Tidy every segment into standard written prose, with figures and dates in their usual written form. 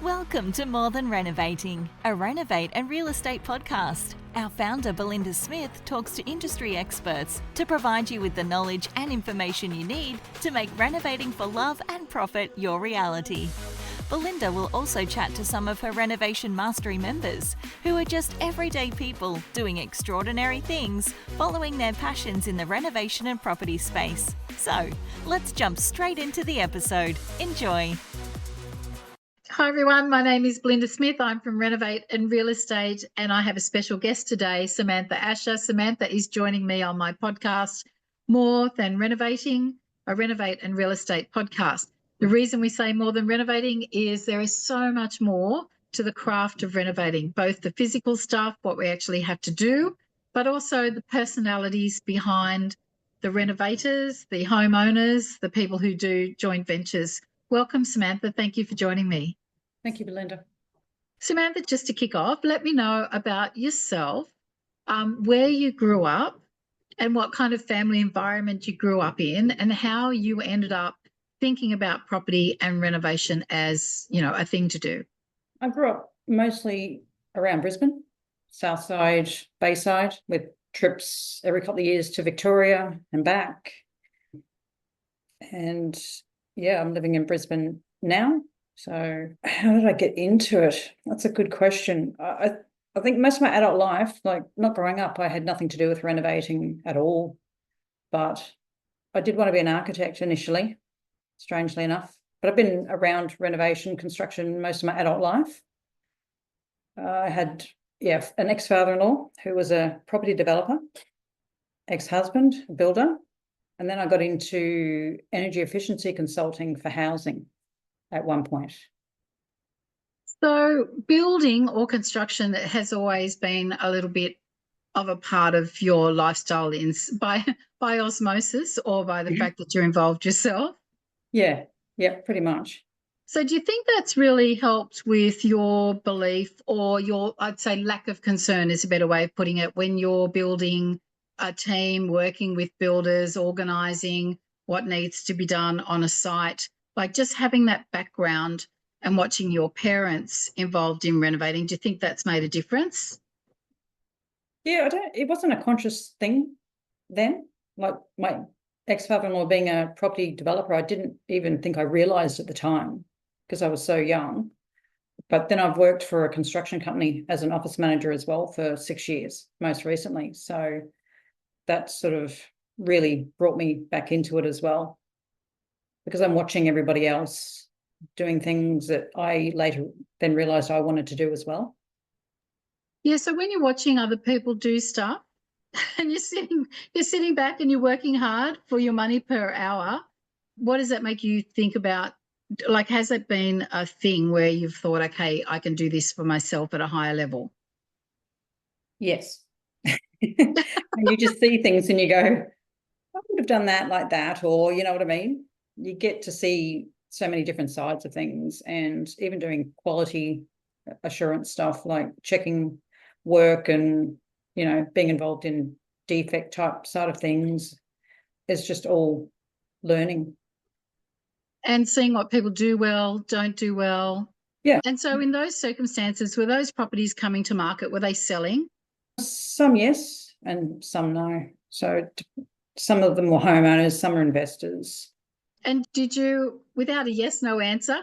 Welcome to More Than Renovating, a renovate and real estate podcast. Our founder, Belinda Smith, talks to industry experts to provide you with the knowledge and information you need to make renovating for love and profit your reality. Belinda will also chat to some of her Renovation Mastery members, who are just everyday people doing extraordinary things, following their passions in the renovation and property space. So, let's jump straight into the episode. Enjoy. Hi everyone, my name is Belinda Smith. I'm from Renovate and Real Estate, and I have a special guest today, Samantha Asher. Samantha is joining me on my podcast, More Than Renovating, a Renovate and Real Estate podcast. The reason we say More Than Renovating is there is so much more to the craft of renovating, both the physical stuff, what we actually have to do, but also the personalities behind the renovators, the homeowners, the people who do joint ventures. Welcome, Samantha. Thank you for joining me. Thank you, Belinda. Samantha, just to kick off, let me know about yourself, where you grew up and what kind of family environment you grew up in and how you ended up thinking about property and renovation as, a thing to do. I grew up mostly around Brisbane, Southside, Bayside, with trips every couple of years to Victoria and back. And yeah, I'm living in Brisbane now. So how did I get into it? That's a good question. I think most of my adult life, like not growing up, I had nothing to do with renovating at all. But I did want to be an architect initially, strangely enough. But I've been around renovation, construction most of my adult life. I had, an ex-father-in-law who was a property developer, ex-husband, a builder. And then I got into energy efficiency consulting for housing at one point. So building or construction has always been a little bit of a part of your lifestyle by osmosis or by the fact that you're involved yourself? Yeah, pretty much. So do you think that's really helped with your belief or I'd say lack of concern is a better way of putting it, when you're building a team, working with builders, organising what needs to be done on a site, like just having that background and watching your parents involved in renovating, do you think that's made a difference? Yeah, it wasn't a conscious thing then. Like my ex-father-in-law being a property developer, I didn't even think I realised at the time because I was so young. But then I've worked for a construction company as an office manager as well for 6 years, most recently. So that sort of really brought me back into it as well, because I'm watching everybody else doing things that I later then realised I wanted to do as well. Yeah, so when you're watching other people do stuff and you're sitting back and you're working hard for your money per hour, what does that make you think about? Like, has it been a thing where you've thought, okay, I can do this for myself at a higher level? Yes. And you just see things and you go, I would have done that like that, or you know what I mean? You get to see so many different sides of things, and even doing quality assurance stuff like checking work and, being involved in defect type side of things is just all learning. And seeing what people do well, don't do well. Yeah. And so in those circumstances, were those properties coming to market, were they selling? Some yes and some no. So some of them were homeowners, some are investors. And did you, without a yes, no answer,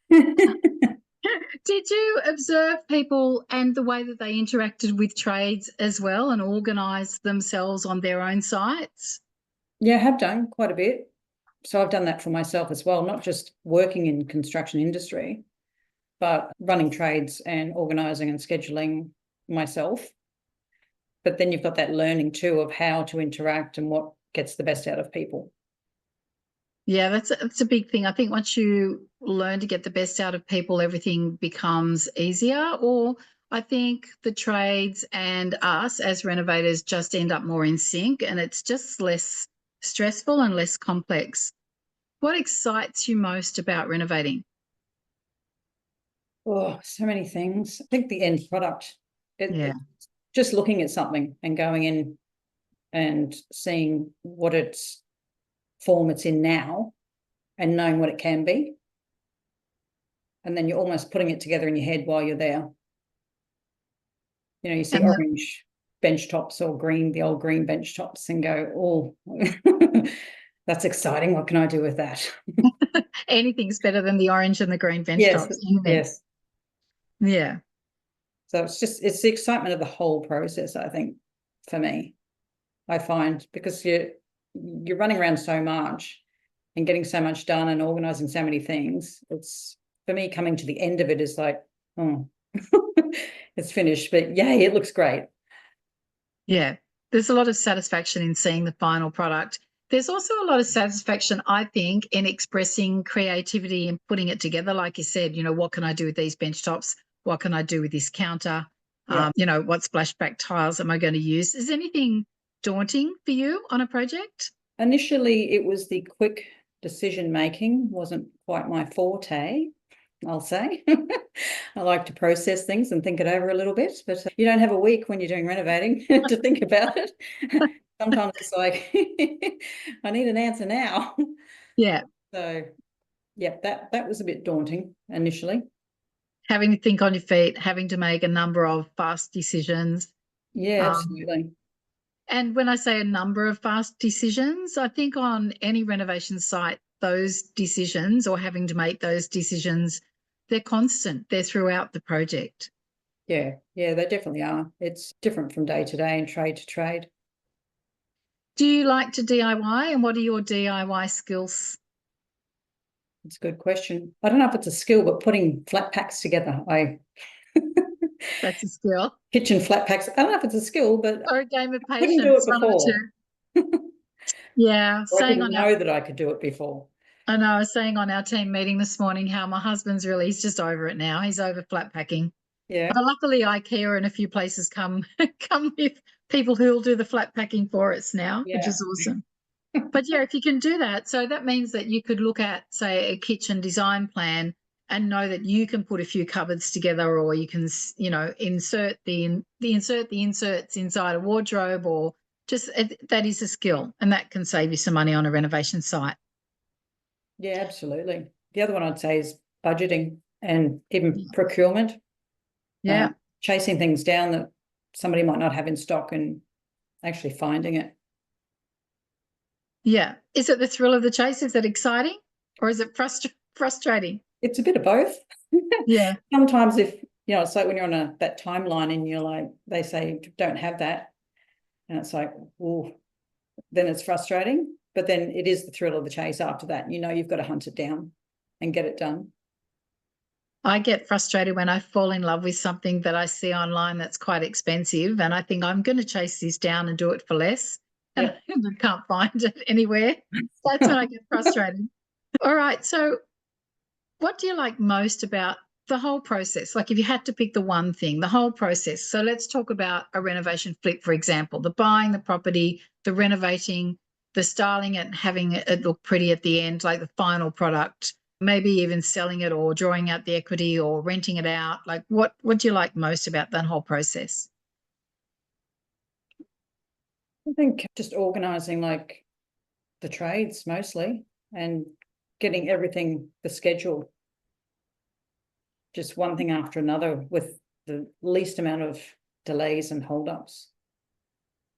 did you observe people and the way that they interacted with trades as well and organised themselves on their own sites? Yeah, I have done quite a bit. So I've done that for myself as well, not just working in construction industry, but running trades and organising and scheduling myself. But then you've got that learning too of how to interact and what gets the best out of people. Yeah, that's a big thing. I think once you learn to get the best out of people, everything becomes easier. Or I think the trades and us as renovators just end up more in sync, and it's just less stressful and less complex. What excites you most about renovating? Oh, so many things. I think the end product. Just looking at something and going in and seeing what its form it's in now and knowing what it can be. and then you're almost putting it together in your head while you're there. You know, you see And orange bench tops or green, the old green bench tops, and go, oh, that's exciting. What can I do with that? anything's better than the orange and the green bench Yes, tops. Anything. yes. Yeah. So it's the excitement of the whole process, I think, for me, I find, because you're running around so much and getting so much done and organizing so many things. It's, for me, coming to the end of it is like, oh, it's finished, but yay, it looks great. Yeah. There's a lot of satisfaction in seeing the final product. There's also a lot of satisfaction, I think, in expressing creativity and putting it together. Like you said, what can I do with these bench tops? What can I do with this counter? Yeah. What splashback tiles am I going to use? Is anything daunting for you on a project? Initially, it was the quick decision making, wasn't quite my forte, I'll say. I like to process things and think it over a little bit, but you don't have a week when you're doing renovating to think about it. Sometimes it's like, I need an answer now. Yeah. So, yeah, that was a bit daunting initially. Having to think on your feet, having to make a number of fast decisions. Yeah, absolutely. And when I say a number of fast decisions, I think on any renovation site, those decisions or having to make those decisions, they're constant. They're throughout the project. Yeah, they definitely are. It's different from day to day and trade to trade. Do you like to DIY, and what are your DIY skills? It's a good question. I don't know if it's a skill, but putting flat packs together, That's a skill. kitchen flat packs. I don't know if it's a skill, but Or a game of I couldn't do it patience, one of before. the two. Yeah. Or I didn't know that I could do it before. I know, I was saying on our team meeting this morning how my husband's he's just over it now. He's over flat packing. Yeah. But luckily IKEA and a few places come with people who will do the flat packing for us now, which is awesome. But yeah, if you can do that, so that means that you could look at, say, a kitchen design plan and know that you can put a few cupboards together, or you can, insert the inserts inside a wardrobe, or just that is a skill, and that can save you some money on a renovation site. Yeah, absolutely. The other one I'd say is budgeting and even procurement. Yeah. Chasing things down that somebody might not have in stock and actually finding it. Yeah. Is it the thrill of the chase? Is it exciting, or is it frustrating? It's a bit of both. Yeah. Sometimes it's like when you're on that timeline and you're like, they say, don't have that. And it's like, oh, then it's frustrating. But then it is the thrill of the chase after that. You've got to hunt it down and get it done. I get frustrated when I fall in love with something that I see online that's quite expensive, and I think I'm going to chase this down and do it for less, and I can't find it anywhere. That's when I get frustrated. All right. So what do you like most about the whole process? Like if you had to pick the one thing, the whole process. So let's talk about a renovation flip, for example, the buying the property, the renovating, the styling it and having it look pretty at the end, like the final product, maybe even selling it or drawing out the equity or renting it out. Like what do you like most about that whole process? I think just organising like the trades mostly and getting everything, the schedule, just one thing after another with the least amount of delays and holdups.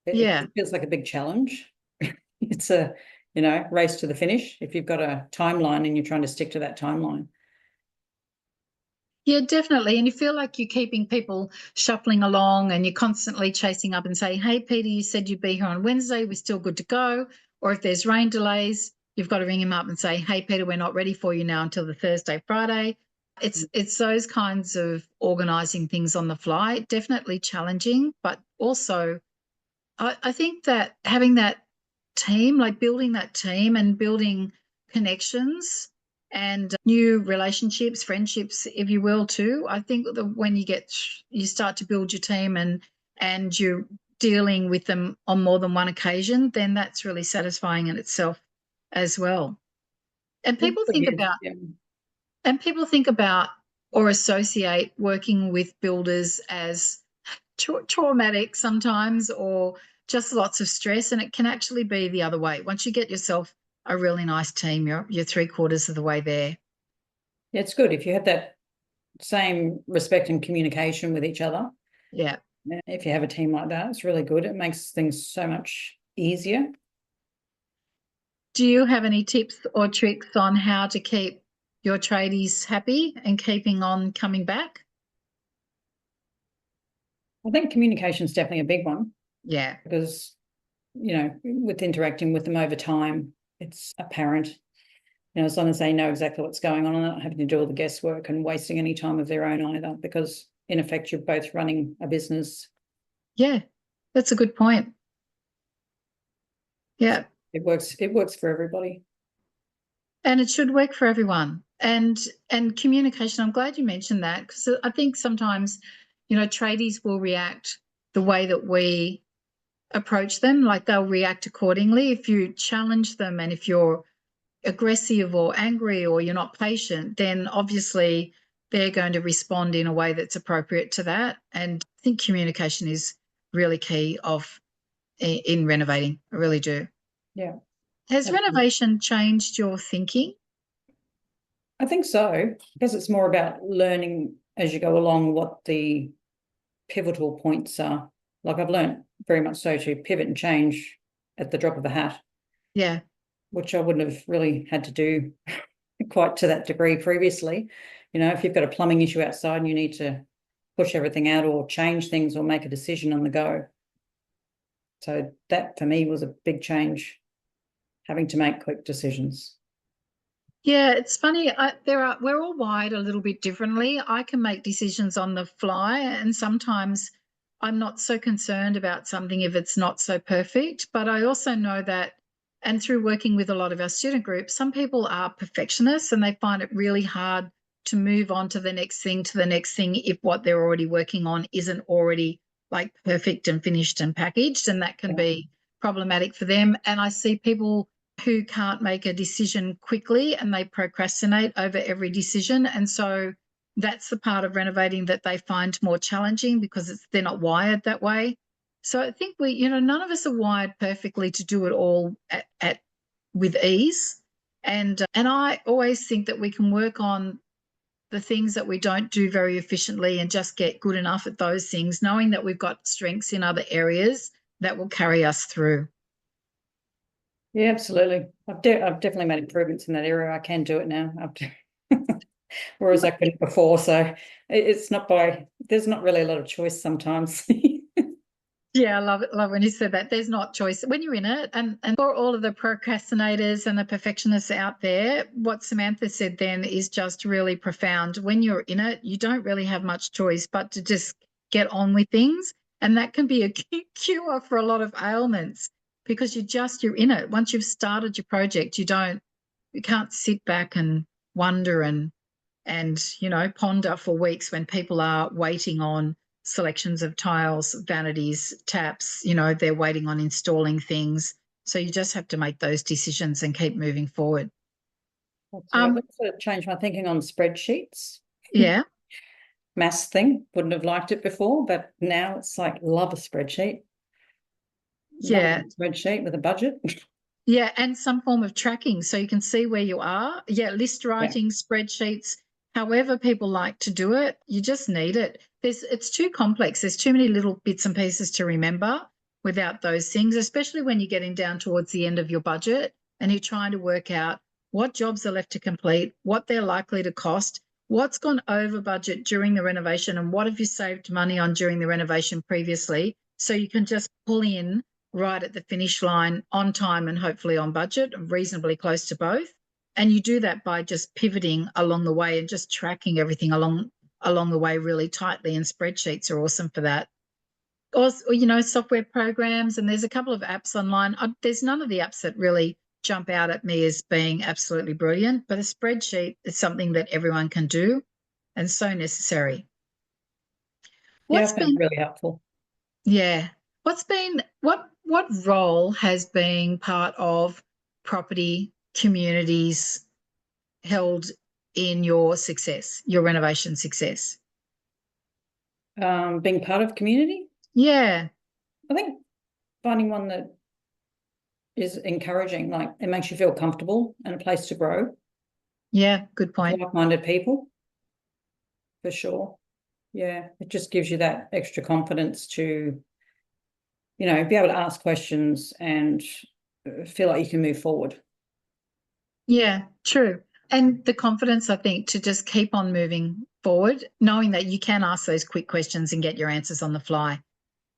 It feels like a big challenge. It's a, race to the finish if you've got a timeline and you're trying to stick to that timeline. Yeah, definitely. And you feel like you're keeping people shuffling along and you're constantly chasing up and saying, hey, Peter, you said you'd be here on Wednesday. We're still good to go. Or if there's rain delays, you've got to ring him up and say, hey, Peter, we're not ready for you now until the Thursday, Friday. It's those kinds of organising things on the fly, definitely challenging, but also I think that having that team, like building that team and building connections and new relationships, friendships, if you will, too. I think that when you start to build your team and you're dealing with them on more than one occasion, then that's really satisfying in itself as well. And people think about or associate working with builders as traumatic sometimes, or just lots of stress, and it can actually be the other way. Once you get yourself a really nice team, you're 3/4 of the way there. Yeah, it's good if you have that same respect and communication with each other. Yeah. If you have a team like that, it's really good. It makes things so much easier. Do you have any tips or tricks on how to keep your tradies happy and keeping on coming back? I think communication is definitely a big one. Yeah. Because, with interacting with them over time, it's apparent, as long as they know exactly what's going on and not having to do all the guesswork and wasting any time of their own either, because in effect, you're both running a business. Yeah, that's a good point. Yeah. It works for everybody. And it should work for everyone. And communication, I'm glad you mentioned that, because I think sometimes, tradies will react the way that we approach them, like they'll react accordingly. If you challenge them and if you're aggressive or angry or you're not patient, then obviously they're going to respond in a way that's appropriate to that. And I think communication is really key in renovating. I really do. Yeah. Has renovation changed your thinking? I think so, because it's more about learning as you go along what the pivotal points are. Like I've learned very much so to pivot and change at the drop of a hat. Yeah. Which I wouldn't have really had to do quite to that degree previously. If you've got a plumbing issue outside and you need to push everything out or change things or make a decision on the go. So that for me was a big change, having to make quick decisions. Yeah, it's funny. We're all wired a little bit differently. I can make decisions on the fly, and sometimes I'm not so concerned about something if it's not so perfect. But I also know that, and through working with a lot of our student groups, some people are perfectionists and they find it really hard to move on to the next thing, if what they're already working on isn't already like perfect and finished and packaged, and that can be problematic for them. And I see people who can't make a decision quickly and they procrastinate over every decision. And so that's the part of renovating that they find more challenging because they're not wired that way. So I think none of us are wired perfectly to do it all with ease. And I always think that we can work on the things that we don't do very efficiently and just get good enough at those things, knowing that we've got strengths in other areas that will carry us through. Yeah, absolutely. I've definitely made improvements in that area. I can do it now, whereas I couldn't before. So there's not really a lot of choice sometimes. Yeah, I love it. Love when you said that. There's not choice when you're in it. And for all of the procrastinators and the perfectionists out there, what Samantha said then is just really profound. When you're in it, you don't really have much choice but to just get on with things. And that can be a cure for a lot of ailments because you're in it. Once you've started your project, you can't sit back and wonder and ponder for weeks when people are waiting on selections of tiles, vanities, taps, they're waiting on installing things. So you just have to make those decisions and keep moving forward. I've sort of changed my thinking on spreadsheets. Yeah. Maths thing, wouldn't have liked it before, but now it's like, love a spreadsheet. Yeah. Love a spreadsheet with a budget. Yeah, and some form of tracking so you can see where you are. Yeah, list writing, spreadsheets, however people like to do it, you just need it. It's too complex. There's too many little bits and pieces to remember without those things, especially when you're getting down towards the end of your budget and you're trying to work out what jobs are left to complete, what they're likely to cost, what's gone over budget during the renovation, and what have you saved money on during the renovation previously, so you can just pull in right at the finish line on time and hopefully on budget, reasonably close to both. And you do that by just pivoting along the way and just tracking everything along the way really tightly, and spreadsheets are awesome for that. Or software programs, and there's a couple of apps online. There's none of the apps that really jump out at me as being absolutely brilliant, but a spreadsheet is something that everyone can do and so necessary. It's been really helpful. Yeah. What role has being part of property communities held in your success, your renovation success? Being part of community? Yeah. I think finding one that is encouraging, like it makes you feel comfortable and a place to grow. Yeah, good point. Like-minded people for sure. Yeah, it just gives you that extra confidence to, be able to ask questions and feel like you can move forward. Yeah, true. And the confidence, I think, to just keep on moving forward, knowing that you can ask those quick questions and get your answers on the fly.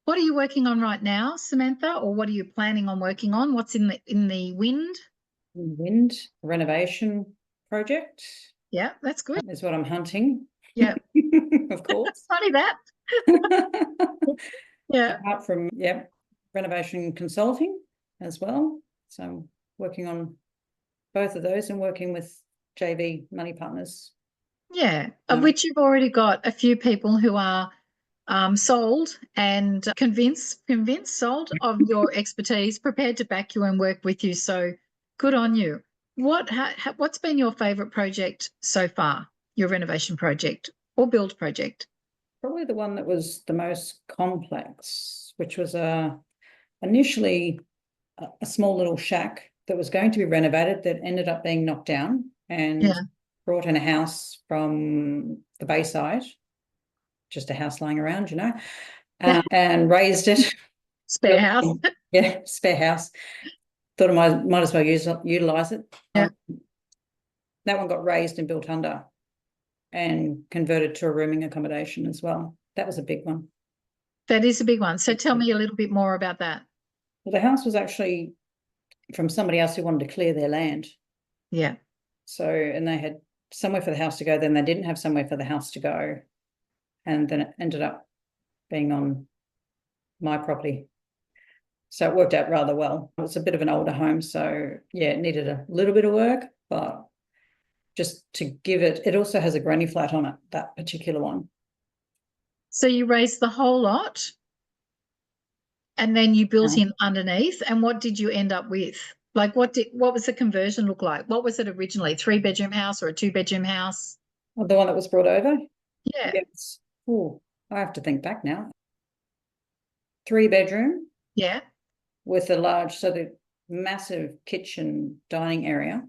What are you working on right now, Samantha, or what are you planning on working on? What's in the wind? Wind renovation project. Yeah, that's good. Is what I'm hunting. Yeah. Of course. Funny that. Yeah. Apart from, renovation consulting as well. So I'm working on both of those and working with JV money partners. Yeah, of which you've already got a few people who are sold and sold of your expertise, prepared to back you and work with you. So good on you. What's been your favourite project so far, your renovation project or build project? Probably the one that was the most complex, which was initially a small little shack that was going to be renovated that ended up being knocked down and brought in a house from the Bayside, just a house lying around, and raised it. Spare house. Yeah, spare house. Thought I might as well utilise it. Yeah. That one got raised and built under and converted to a rooming accommodation as well. That was a big one. That is a big one. So tell me a little bit more about that. Well, the house was actually from somebody else who wanted to clear their land. Yeah. So, and they had somewhere for the house to go, then they didn't have somewhere for the house to go. And then it ended up being on my property. So it worked out rather well. It's a bit of an older home. So yeah, it needed a little bit of work, but just to give it also has a granny flat on it, that particular one. So you raised the whole lot and then you built in underneath. And what did you end up with? Like what was the conversion look like? What was it originally? 3-bedroom house or a 2-bedroom house? Well, the one that was brought over? Yeah. Yes. Oh, I have to think back now. 3-bedroom. Yeah. With a large, the massive kitchen dining area,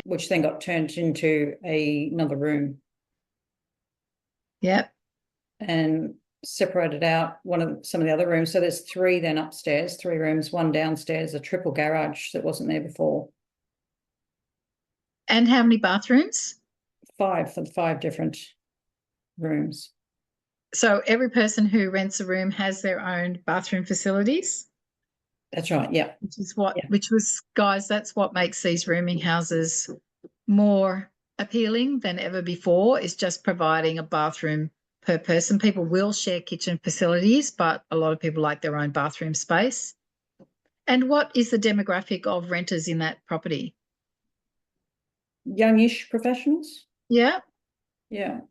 which then got turned into another room. Yeah. And separated out some of the other rooms. So there's 3 then upstairs, 3 rooms, 1 downstairs, a triple garage that wasn't there before. And how many bathrooms? 5 for the 5 different rooms. So every person who rents a room has their own bathroom facilities? That's right, yeah. That's what makes these rooming houses more appealing than ever before, is just providing a bathroom per person. People will share kitchen facilities, but a lot of people like their own bathroom space. And what is the demographic of renters in that property? Youngish professionals. Yeah. Yeah.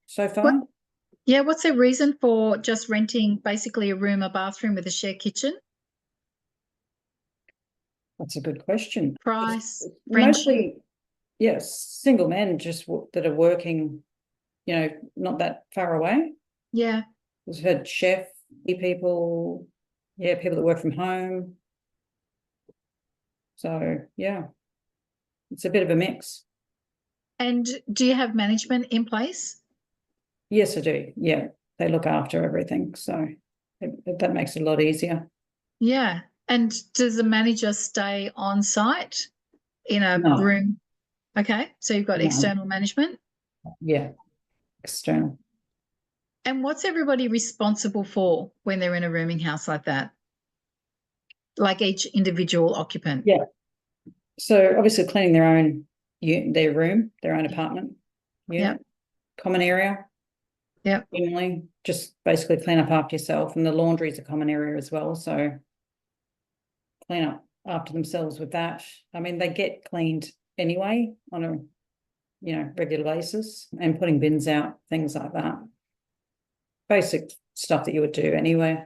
So far. What's their reason for just renting basically a room, a bathroom with a shared kitchen? That's a good question. Price, mostly, yes, single men just that are working, not that far away. Yeah. We've had chef people, people that work from home. So, yeah, it's a bit of a mix. And do you have management in place? Yes, I do. Yeah, they look after everything. So that makes it a lot easier. Yeah. And does the manager stay on site in a room? Okay. So you've got external management? Yeah, external. And what's everybody responsible for when they're in a rooming house like that? Like each individual occupant? Yeah. So obviously cleaning their own room, their own apartment. Yeah. Common area. Yeah. Generally, just basically clean up after yourself. And the laundry is a common area as well. So clean up after themselves with that. I mean, they get cleaned anyway on a regular basis, and putting bins out, things like that. Basic stuff that you would do anyway.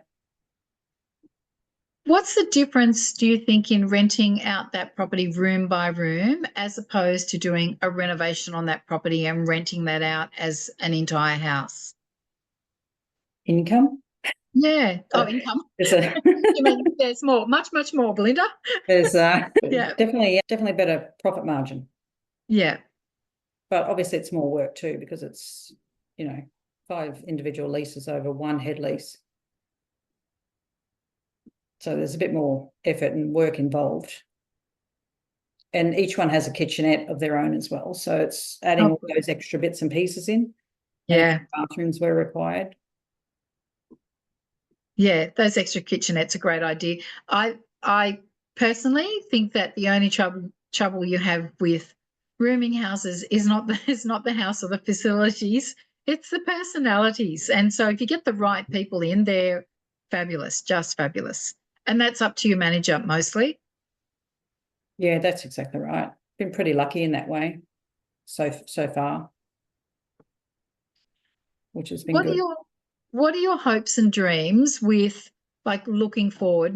What's the difference, do you think, in renting out that property room by room as opposed to doing a renovation on that property and renting that out as an entire house? Income? Yeah. Oh, income. You mean there's more, much more, Belinda? There's definitely better profit margin. Yeah. But obviously it's more work too, because it's 5 individual leases over one head lease. So there's a bit more effort and work involved. And each one has a kitchenette of their own as well. So it's adding all those extra bits and pieces in. Yeah. And bathrooms were required. Yeah, those extra kitchenettes are a great idea. I personally think that the only trouble you have with rooming houses is not the house or the facilities, it's the personalities. And so if you get the right people in there, fabulous, just fabulous. And that's up to your manager mostly. Yeah, that's exactly right. Been pretty lucky in that way so far, which has been good. What are your hopes and dreams with, like, moving forward,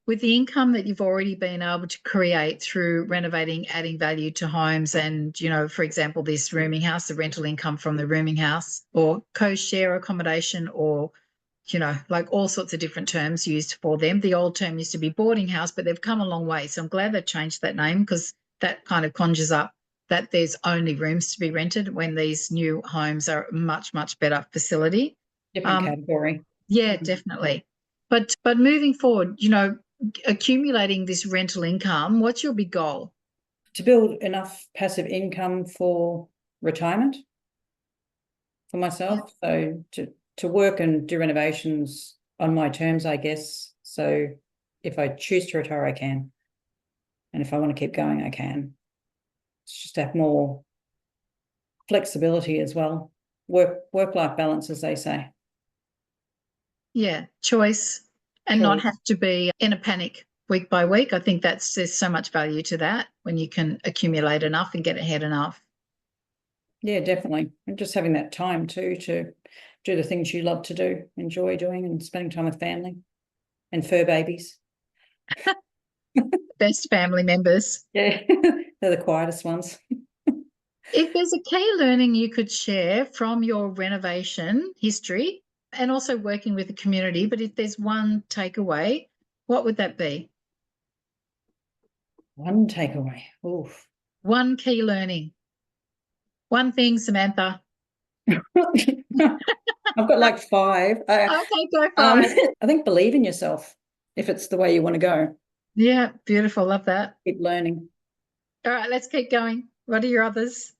with the income that you've already been able to create through renovating, adding value to homes and, for example, this rooming house, the rental income from the rooming house, or co-share accommodation, or, like all sorts of different terms used for them. The old term used to be boarding house, but they've come a long way. So I'm glad they've changed that name, because that kind of conjures up that there's only rooms to be rented, when these new homes are a much, much better facility. Different category. Yeah, definitely. But moving forward, accumulating this rental income, what's your big goal? To build enough passive income for retirement for myself. Yeah. So to work and do renovations on my terms, I guess. So if I choose to retire, I can. And if I want to keep going, I can. It's just to have more flexibility as well. Work-life balance, as they say. Yeah, choice, and not have to be in a panic week by week. I think there's so much value to that when you can accumulate enough and get ahead enough. Yeah, definitely. And just having that time too to do the things you love to do, enjoy doing, and spending time with family and fur babies. Best family members. Yeah, they're the quietest ones. If there's a key learning you could share from your renovation history and also working with the community, but if there's one takeaway, what would that be? One takeaway. Oof. One key learning. One thing, Samantha. I've got like 5. Okay, go 5. I think believe in yourself if it's the way you want to go. Yeah, beautiful. Love that. Keep learning. All right, let's keep going. What are your others?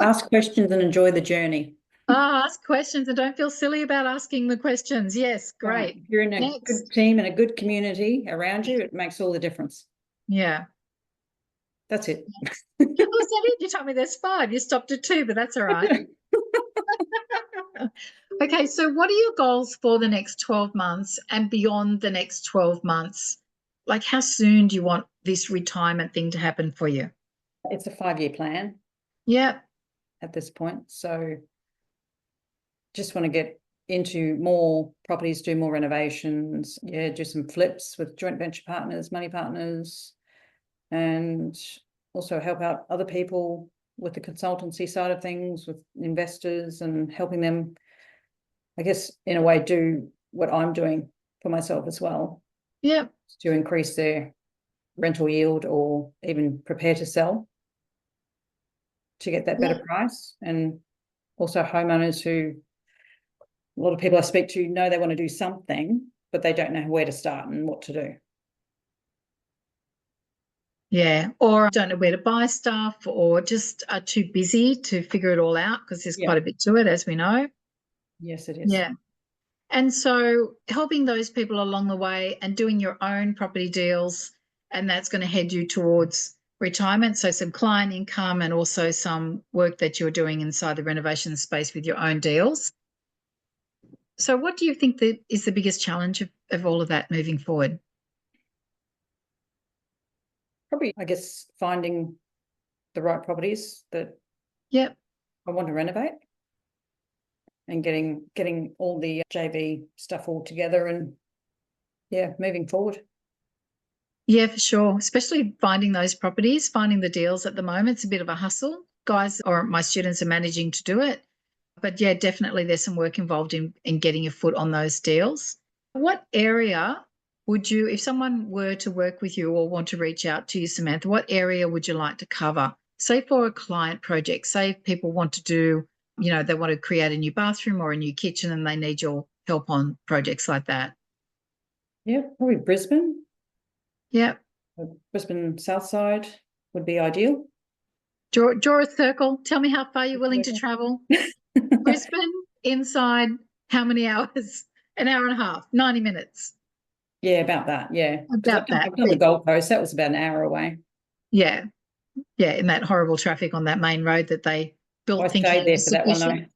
Ask questions and enjoy the journey. Ask questions and don't feel silly about asking the questions. Yes, great. Right. If you're in a good team and a good community around you, it makes all the difference. Yeah. That's it. You told me there's 5. You stopped at 2, but that's all right. Okay, so what are your goals for the next 12 months and beyond the next 12 months? Like, how soon do you want this retirement thing to happen for you? It's a 5-year plan. Yeah. At this point. So just want to get into more properties, do more renovations, do some flips with joint venture partners, money partners, and also help out other people with the consultancy side of things, with investors, and helping them, I guess, in a way, do what I'm doing for myself as well. Yeah. To increase their rental yield or even prepare to sell to get that better price. And also homeowners who, a lot of people I speak to know they want to do something, but they don't know where to start and what to do. Yeah, or don't know where to buy stuff, or just are too busy to figure it all out, because there's quite a bit to it, as we know. Yes, it is. Yeah. And so helping those people along the way and doing your own property deals, and that's going to head you towards retirement. So some client income and also some work that you're doing inside the renovation space with your own deals. So what do you think that is the biggest challenge of all of that moving forward? Probably, I guess, finding the right properties that I want to renovate, and getting all the JV stuff all together, and moving forward. Yeah, for sure. Especially finding those properties, finding the deals at the moment. It's a bit of a hustle. Guys, or my students, are managing to do it. But yeah, definitely there's some work involved in getting your foot on those deals. What area would you, if someone were to work with you or want to reach out to you, Samantha, what area would you like to cover? Say for a client project, say if people want to do they want to create a new bathroom or a new kitchen and they need your help on projects like that? Yeah, probably Brisbane. Yeah. Brisbane South Side would be ideal. Draw a circle. Tell me how far you're willing to travel. Brisbane, inside, how many hours? An hour and a half, 90 minutes. Yeah, about that. Yeah. About that. I've done the Gold Coast. That was about an hour away. Yeah. Yeah, in that horrible traffic on that main road that they built. I stayed there for that one night.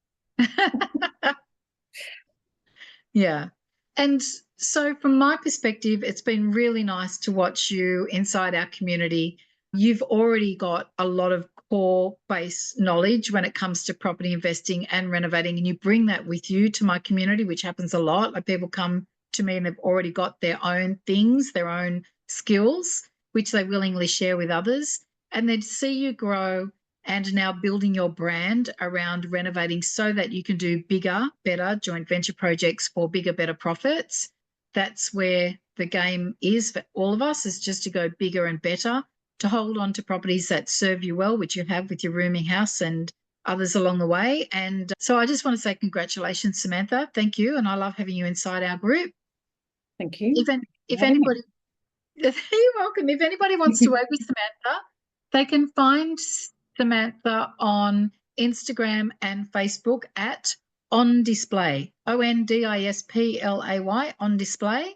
Yeah. And so from my perspective, it's been really nice to watch you inside our community. You've already got a lot of core base knowledge when it comes to property investing and renovating, and you bring that with you to my community, which happens a lot. Like, people come to me and they've already got their own things, their own skills, which they willingly share with others. And then see you grow and now building your brand around renovating so that you can do bigger, better joint venture projects for bigger, better profits. That's where the game is for all of us, is just to go bigger and better, to hold on to properties that serve you well, which you have with your rooming house and others along the way. And so I just want to say congratulations, Samantha. Thank you. And I love having you inside our group. Thank you. If anybody, you're welcome. If anybody wants to work with Samantha, they can find Samantha on Instagram and Facebook at On Display, ONDISPLAY, On Display.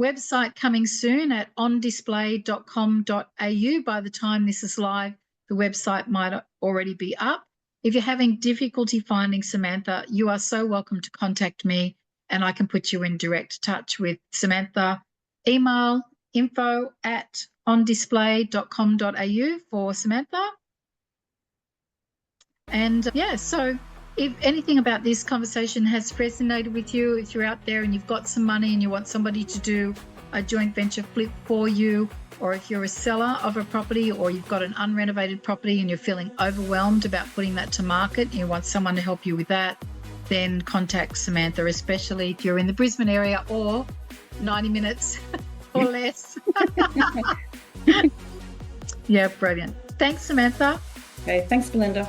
Website coming soon at ondisplay.com.au. By the time this is live, the website might already be up. If you're having difficulty finding Samantha, you are so welcome to contact me and I can put you in direct touch with Samantha. Email info@ondisplay.com.au for Samantha. And so if anything about this conversation has resonated with you, if you're out there and you've got some money and you want somebody to do a joint venture flip for you, or if you're a seller of a property or you've got an unrenovated property and you're feeling overwhelmed about putting that to market and you want someone to help you with that, then contact Samantha, especially if you're in the Brisbane area or 90 minutes or less. Yeah, brilliant. Thanks, Samantha. Okay, thanks, Belinda.